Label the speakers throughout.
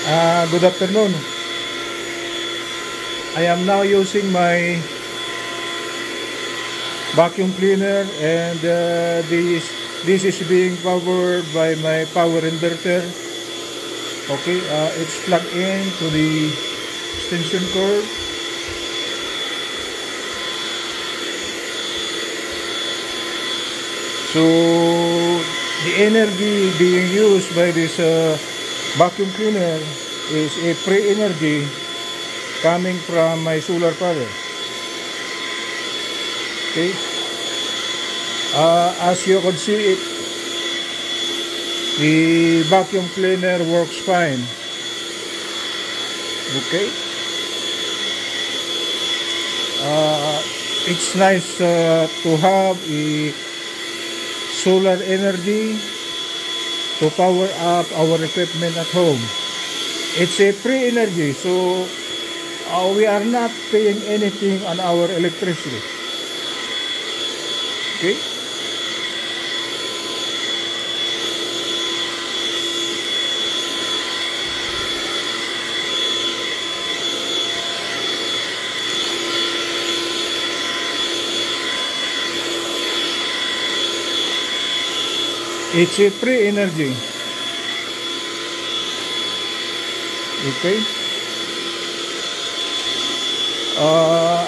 Speaker 1: Good afternoon. I am now using my vacuum cleaner, and this is being powered by my power inverter. Okay, it's plugged in to the extension cord. So the energy being used by this vacuum cleaner is a free energy coming from my solar panel. Okay, as you can see, the vacuum cleaner works fine. Okay, it's nice to have a solar energy to power up our equipment at home. It's a free energy, so we are not paying anything on our electricity. Okay, it's a free energy. Okay,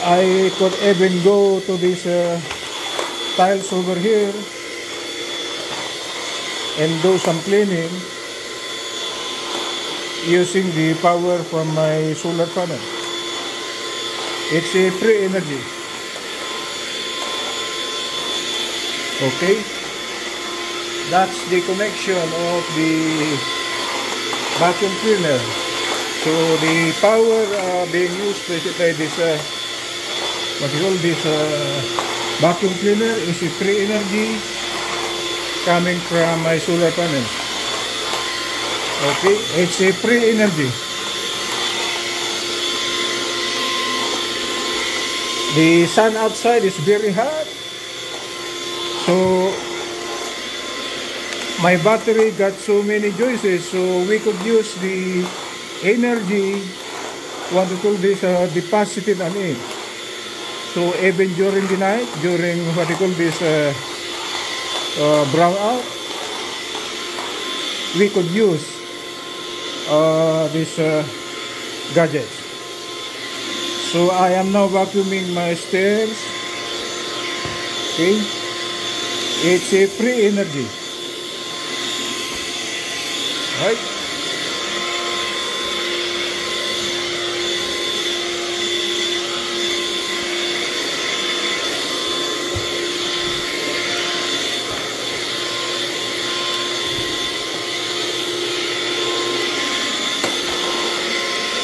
Speaker 1: I could even go to these tiles over here and do some cleaning using the power from my solar panel. It's a free energy. Okay, that's the connection of the vacuum cleaner. So the power being used by this what you call this vacuum cleaner is a free energy coming from my solar panel. Okay, it's a free energy. The sun outside is very hot, so my battery got so many choices, so we could use the energy, what to call this, the positive on it. So even during the night, during what you call this brownout, we could use these gadgets. So I am now vacuuming my stairs. Okay, it's a free energy, right?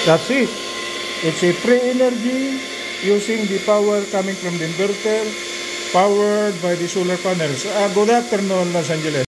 Speaker 1: That's it. It's a free energy using the power coming from the inverter, powered by the solar panels. Good afternoon, Los Angeles.